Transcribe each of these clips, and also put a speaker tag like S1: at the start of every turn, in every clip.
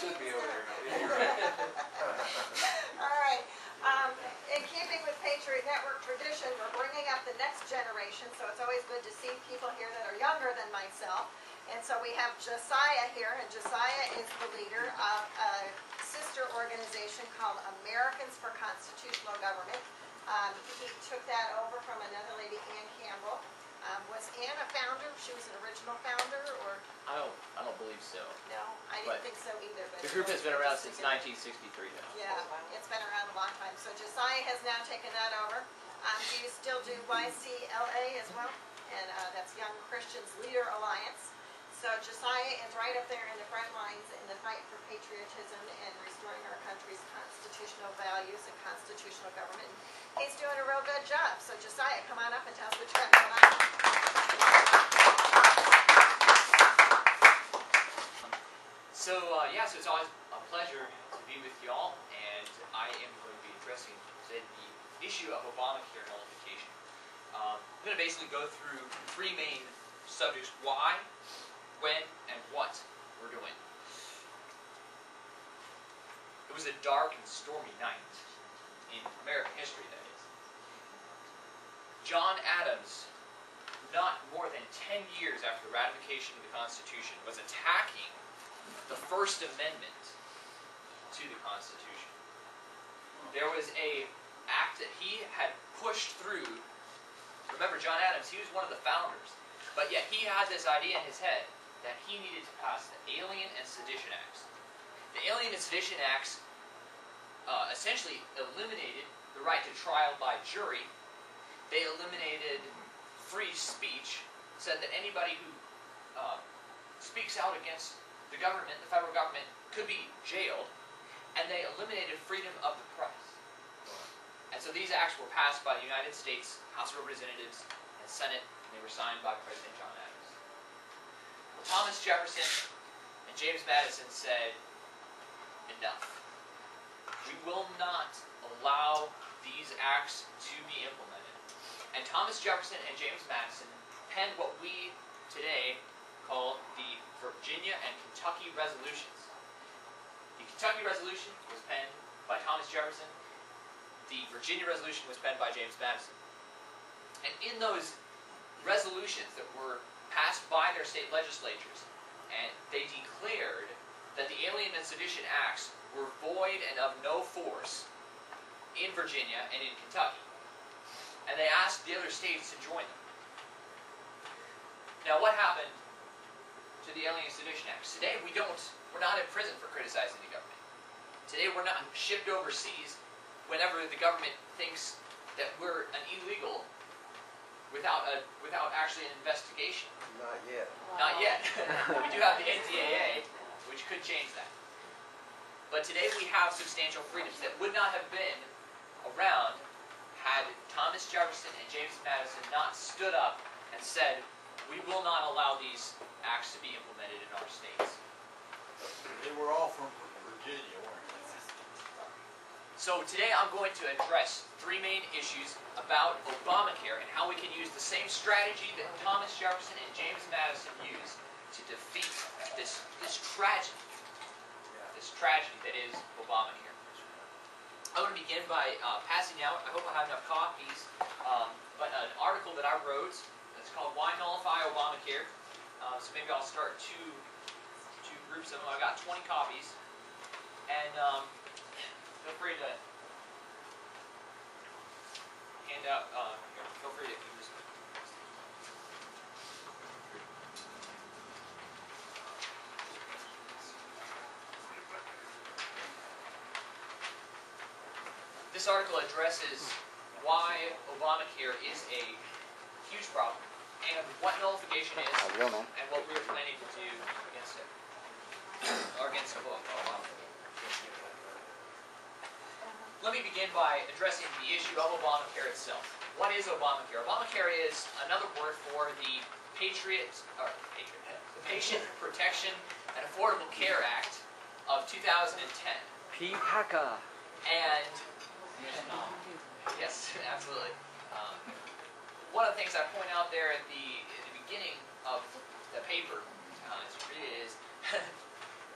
S1: should be over there.
S2: All right. In keeping with Patriot Network tradition, we're bringing up the next generation, so it's always good to see people here that are younger than myself. And so we have Josiah here, and Josiah is the leader of a sister organization called Americans for Constitutional Government. He took that over from another lady, Ann Campbell. Was Ann a founder? She was an original founder, or?
S3: I don't believe so.
S2: No, I didn't think so either. But
S3: the group has been around since 1963 now.
S2: Yeah, it's been around a long time. So Josiah has now taken that over. Do you still do YCLA as well? And that's Young Christians Leader Alliance. So Josiah is right up there in the front lines in the fight for patriotism and restoring our country's constitutional values and constitutional government. And he's doing a real good job. So Josiah, come on up and tell us what you got going on.
S3: So so it's always a pleasure to be with y'all, and I am going to be addressing today the issue of ObamaCare nullification. I'm going to basically go through three main subjects: why, when, and what we're doing. It was a dark and stormy night in American history, that is. John Adams, not more than 10 years after the ratification of the Constitution, was attacking the First Amendment to the Constitution. There was an act that he had pushed through. Remember, John Adams, he was one of the founders, but yet he had this idea in his head that he needed to pass the Alien and Sedition Acts. The Alien and Sedition Acts essentially eliminated the right to trial by jury. They eliminated free speech, said that anybody who speaks out against the government, the federal government, could be jailed, and they eliminated freedom of the press. And so these acts were passed by the United States House of Representatives and Senate, and they were signed by President John Adams. Well, Thomas Jefferson and James Madison said, enough. We will not allow these acts to be implemented. And Thomas Jefferson and James Madison penned what we today call the Virginia and Kentucky Resolutions. The Kentucky Resolution was penned by Thomas Jefferson. The Virginia Resolution was penned by James Madison. And in those resolutions that were passed by their state legislatures, and they declared that the Alien and Sedition Acts were void and of no force in Virginia and in Kentucky. And they asked the other states to join them. Now, what happened to the Alien and Sedition Acts? Today, we're not in prison for criticizing the government. Today, we're not shipped overseas whenever the government thinks that we're an illegal without actually an investigation.
S1: Not yet.
S3: Not yet. We do have the NDAA, which could change that. But today we have substantial freedoms that would not have been around had Thomas Jefferson and James Madison not stood up and said, we will not allow these acts to be implemented in our states.
S4: They were all from Virginia, weren't they?
S3: So today I'm going to address three main issues about ObamaCare and how we can use the same strategy that Thomas Jefferson and James Madison used to defeat this tragedy. This tragedy that is ObamaCare. I'm going to begin by passing out, I hope I have enough copies, but an article that I wrote that's called Why Nullify ObamaCare. So maybe I'll start two groups of them. I've got 20 copies. And feel free to hand out, feel free to use them. This article addresses why ObamaCare is a huge problem, and what nullification is, and what we're planning to do against it, or against Obama. Let me begin by addressing the issue of ObamaCare itself. What is ObamaCare? ObamaCare is another word for the the Patient Protection and Affordable Care Act of 2010.
S5: PPACA.
S3: And yes, absolutely. One of the things I point out there at the beginning of the paper, as you read it, is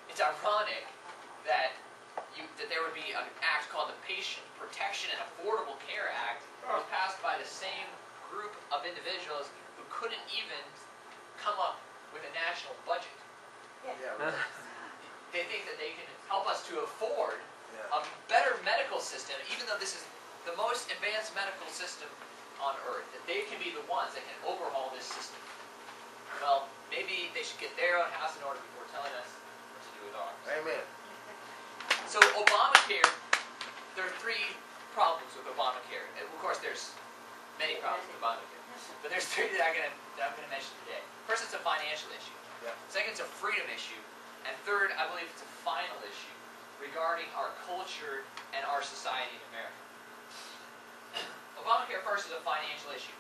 S3: it's ironic that there would be an act called the Patient Protection and Affordable Care Act. It was passed by the same group of individuals who couldn't even come up with a national budget.
S4: Yeah, right.
S3: They think that they can help us to afford
S4: Yeah.
S3: a better medical system, even though this is the most advanced medical system on Earth, that they can be the ones that can overhaul this system. Well, maybe they should get their own house in order before telling us what to do with ours.
S4: Amen.
S3: So Obamacare, there are three problems with Obamacare. And of course, there's many problems with Obamacare. But there's three that I'm going to mention today. First, it's a financial issue.
S4: Yeah.
S3: Second, it's a freedom issue. And third, I believe it's a final issue regarding our culture and our society in America. Obamacare first is a financial issue.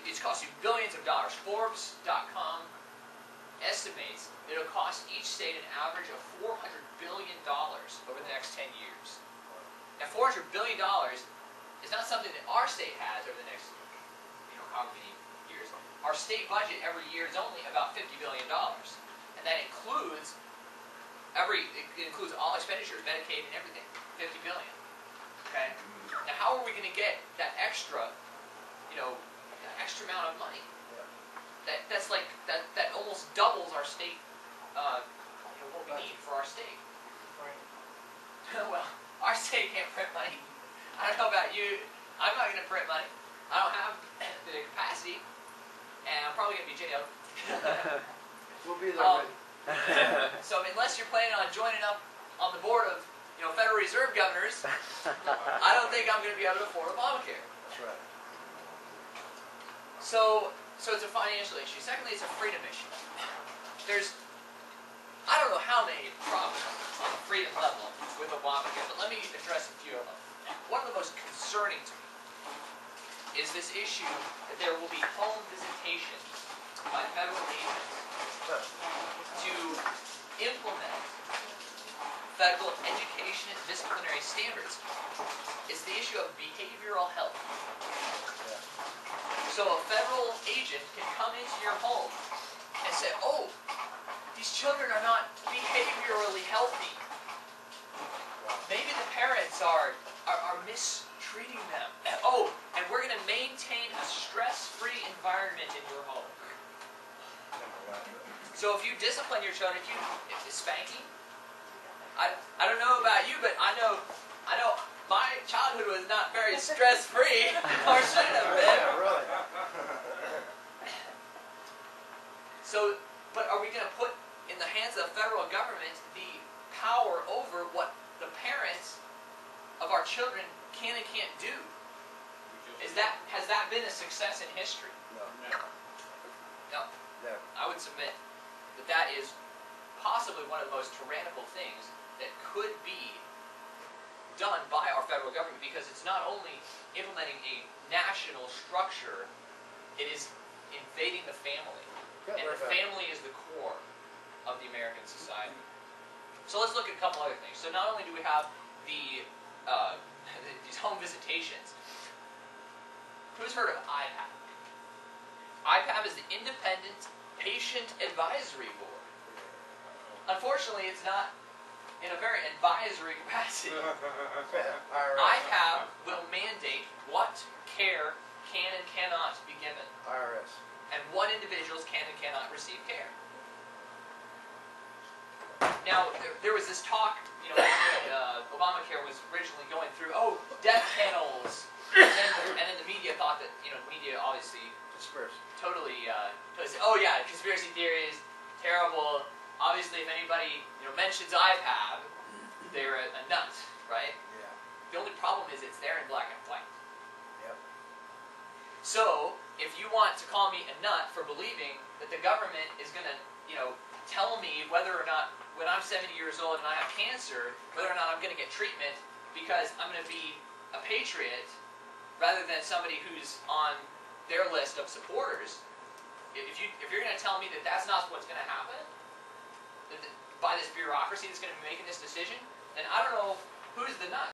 S3: It's costing billions of dollars. Forbes.com estimates that it'll cost each state an average of $400 billion over the next 10 years. Now, $400 billion is not something that our state has over the next, however many years. Our state budget every year is only about $50 billion, and that includes all expenditures, Medicaid and everything, $50 billion. Okay. Now, how are we going to get that extra, that extra amount of money? That almost doubles our state, what we need for our state. Well, our state can't print money. I don't know about you. I'm not going to print money. I don't have the capacity, and I'm probably going to be jailed.
S4: We'll be there.
S3: So unless you're planning on joining up on the board of, Federal Reserve governors, I don't think I'm going to be able to afford Obamacare.
S4: That's right.
S3: So it's a financial issue. Secondly, it's a freedom issue. I don't know how many problems on the freedom level with Obamacare, but let me address a few of them. One of the most concerning to me is this issue that there will be home visitation by federal agents to implement federal education and disciplinary standards. It's the issue of behavioral health. So a federal agent can come into your home and say, oh, these children are not behaviorally healthy. Maybe the parents are mistreating them. Oh, and we're going to maintain a stress-free environment in your home. So if you discipline your children, if it's spanking, I don't know about you, but I know my childhood was not very stress-free, or should have been.
S4: Yeah, really.
S3: So, but are we going to put in the hands of the federal government the power over what the parents of our children can and can't do? Has that been a success in history?
S4: No.
S3: No.
S4: Never.
S3: I would submit that is possibly one of the most tyrannical things that could be done by our federal government, because it's not only implementing a national structure, it is invading the family. And the family is the core of the American society. So let's look at a couple other things. So not only do we have these home visitations. Who's heard of IPAP? IPAP is the Independent Patient Advisory Board. Unfortunately, it's not in a very advisory capacity. IPAP will mandate what care can and cannot be given,
S4: IRS.
S3: and what individuals can and cannot receive care. Now, there was this talk, when Obamacare was originally going through, death panels, and then the media thought that, the media obviously
S4: Conspiracy.
S3: totally said, oh yeah, conspiracy theories, terrible. Obviously, if anybody mentions IPAB, they're a nut, right?
S4: Yeah.
S3: The only problem is it's there in black and white.
S4: Yep.
S3: So, if you want to call me a nut for believing that the government is going to, tell me whether or not, when I'm 70 years old and I have cancer, whether or not I'm going to get treatment because I'm going to be a patriot rather than somebody who's on their list of supporters, if you're going to tell me that that's not what's going to happen, by this bureaucracy that's going to be making this decision, then I don't know who's the nut.